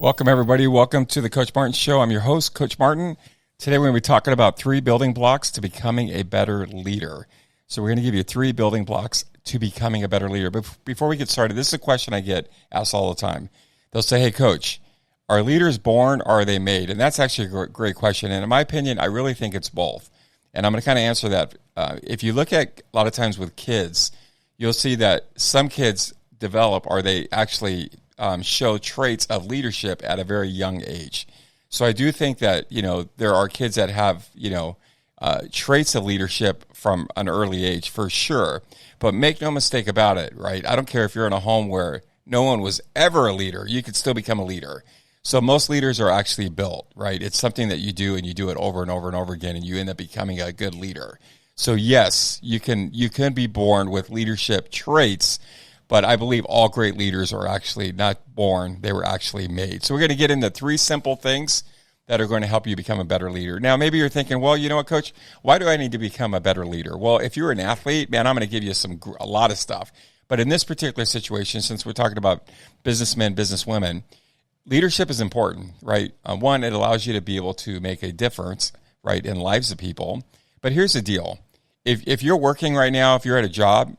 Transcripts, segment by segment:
Welcome, everybody. Welcome to the Coach Martin Show. I'm your host, Coach Martin. Today, we're going to be talking about 3 building blocks to becoming a better leader. So we're going to give you 3 building blocks to becoming a better leader. But before we get started, this is a question I get asked all the time. They'll say, hey, Coach, are leaders born or are they made? And that's actually a great question. And in my opinion, I really think it's both. And I'm going to kind of answer that. If you look at a lot of times with kids, you'll see that some kids develop or they actually show traits of leadership at a very young age. So I do think that, there are kids that have, traits of leadership from an early age for sure. But make no mistake about it, right? I don't care if you're in a home where no one was ever a leader, you could still become a leader. So most leaders are actually built, right? It's something that you do and you do it over and over and over again and you end up becoming a good leader. So yes, you can be born with leadership traits, but I believe all great leaders are actually not born, they were actually made. So we're going to get into 3 simple things that are going to help you become a better leader. Now, maybe you're thinking, well, you know what, Coach, why do I need to become a better leader? Well, if you're an athlete, man, I'm going to give you a lot of stuff. But in this particular situation, since we're talking about businessmen, businesswomen, leadership is important, right? One, it allows you to be able to make a difference, right, in lives of people. But here's the deal. If you're working right now, if you're at a job,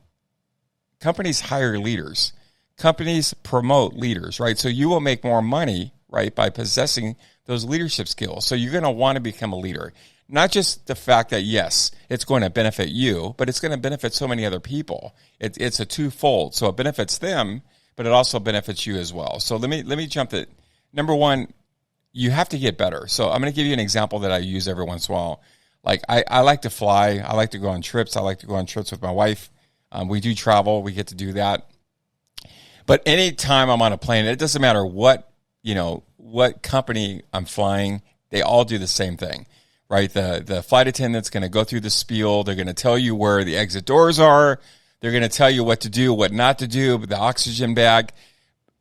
companies hire leaders. Companies promote leaders, right? So you will make more money, right, by possessing those leadership skills. So you're going to want to become a leader. Not just the fact that, yes, it's going to benefit you, but it's going to benefit so many other people. It's a twofold. So it benefits them, but it also benefits you as well. So let me jump to number 1. You have to get better. So I'm going to give you an example that I use every once in a while. Like I like to fly. I like to go on trips. I like to go on trips with my wife. We do travel. We get to do that. But anytime I'm on a plane, it doesn't matter what company I'm flying, they all do the same thing, right? The flight attendant's going to go through the spiel. They're going to tell you where the exit doors are. They're going to tell you what to do, what not to do, the oxygen bag.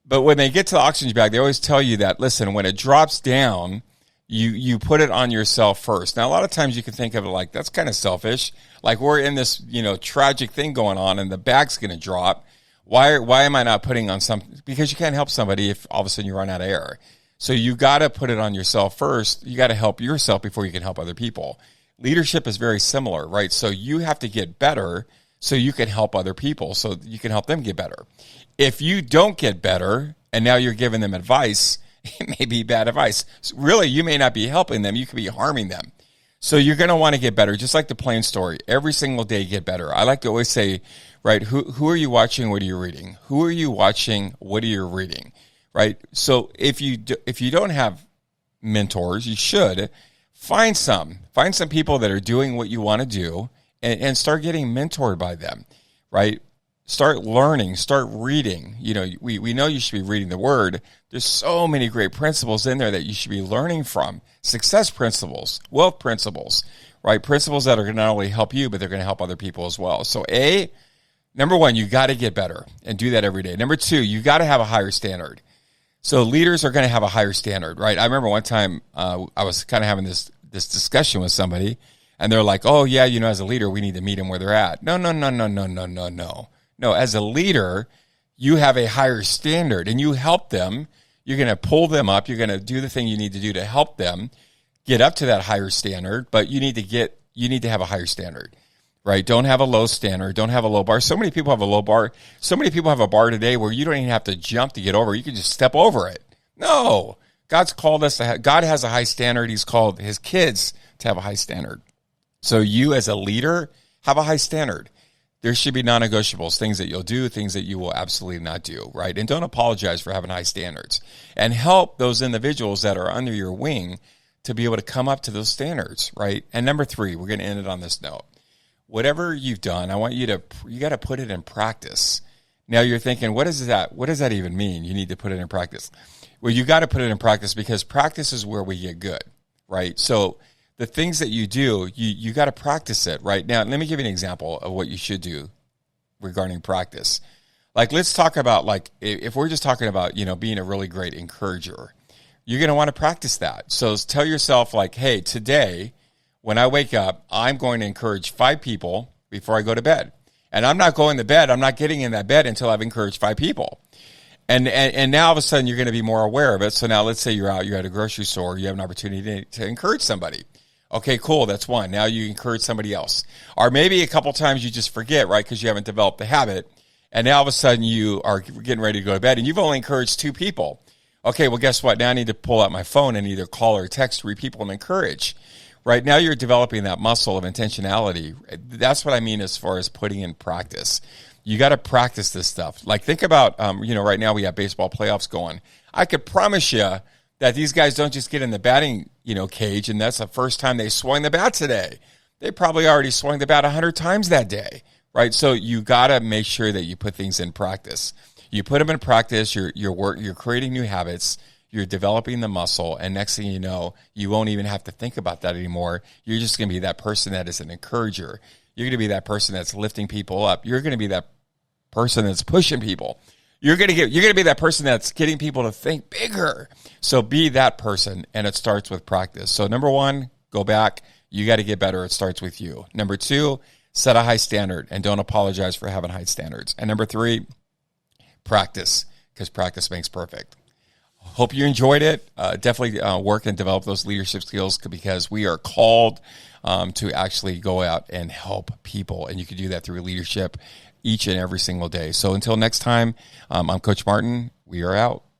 But when they get to the oxygen bag, they always tell you that, listen, when it drops down, you put it on yourself first. Now, a lot of times you can think of it like, that's kind of selfish. Like we're in this, tragic thing going on and the bag's going to drop. Why am I not putting on something? Because you can't help somebody if all of a sudden you run out of air. So you got to put it on yourself first. You got to help yourself before you can help other people. Leadership is very similar, right? So you have to get better so you can help other people, so you can help them get better. If you don't get better and now you're giving them advice, it may be bad advice. So really, you may not be helping them. You could be harming them. So you're going to want to get better, just like the plane story. Every single day, get better. I like to always say, right, who are you watching? What are you reading? Who are you watching? What are you reading? Right? So if you don't have mentors, you should find some people that are doing what you want to do and start getting mentored by them, right? Start learning, start reading. We know you should be reading the Word. There's so many great principles in there that you should be learning from. Success principles, wealth principles, right? Principles that are going to not only help you, but they're going to help other people as well. So number 1, you got to get better and do that every day. Number 2, you got to have a higher standard. So leaders are going to have a higher standard, right? I remember one time I was kind of having this discussion with somebody, and they're like, oh, yeah, as a leader, we need to meet them where they're at. No. No, as a leader, you have a higher standard and you help them. You're going to pull them up. You're going to do the thing you need to do to help them get up to that higher standard, but you need to have a higher standard, right? Don't have a low standard. Don't have a low bar. So many people have a low bar. So many people have a bar today where you don't even have to jump to get over. You can just step over it. No, God's called us God has a high standard. He's called his kids to have a high standard. So you as a leader have a high standard. There should be non-negotiables, things that you'll do, things that you will absolutely not do, right? And don't apologize for having high standards. And help those individuals that are under your wing to be able to come up to those standards, right? And number 3, we're going to end it on this note. Whatever you've done, I want you got to put it in practice. Now you're thinking, what does that even mean? You need to put it in practice. Well, you got to put it in practice because practice is where we get good, right? So the things that you do, you got to practice it, right? Now, let me give you an example of what you should do regarding practice. Like, let's talk about, like, if we're just talking about, being a really great encourager, you're going to want to practice that. So tell yourself, like, hey, today, when I wake up, I'm going to encourage 5 people before I go to bed. And I'm not going to bed. I'm not getting in that bed until I've encouraged 5 people. And now all of a sudden you're going to be more aware of it. So now let's say you're at a grocery store, you have an opportunity to encourage somebody. Okay, cool. That's one. Now you encourage somebody else. Or maybe a couple times you just forget, right? Because you haven't developed the habit. And now all of a sudden you are getting ready to go to bed and you've only encouraged 2 people. Okay, well, guess what? Now I need to pull out my phone and either call or text 3 people and encourage. Right now you're developing that muscle of intentionality. That's what I mean as far as putting in practice. You got to practice this stuff. Like think about, right now we have baseball playoffs going. I could promise you that these guys don't just get in the batting, cage, and that's the first time they swung the bat today. They probably already swung the bat 100 times that day, right? So you got to make sure that you put things in practice. You put them in practice. You're creating new habits. You're developing the muscle, and next thing you know, you won't even have to think about that anymore. You're just going to be that person that is an encourager. You're going to be that person that's lifting people up. You're going to be that person that's pushing people. You're going to be that person that's getting people to think bigger. So be that person, and it starts with practice. So number 1, go back. You got to get better. It starts with you. Number 2, set a high standard and don't apologize for having high standards. And number 3, practice, because practice makes perfect. Hope you enjoyed it. Definitely work and develop those leadership skills because we are called to actually go out and help people. And you can do that through leadership each and every single day. So until next time, I'm Coach Martin. We are out.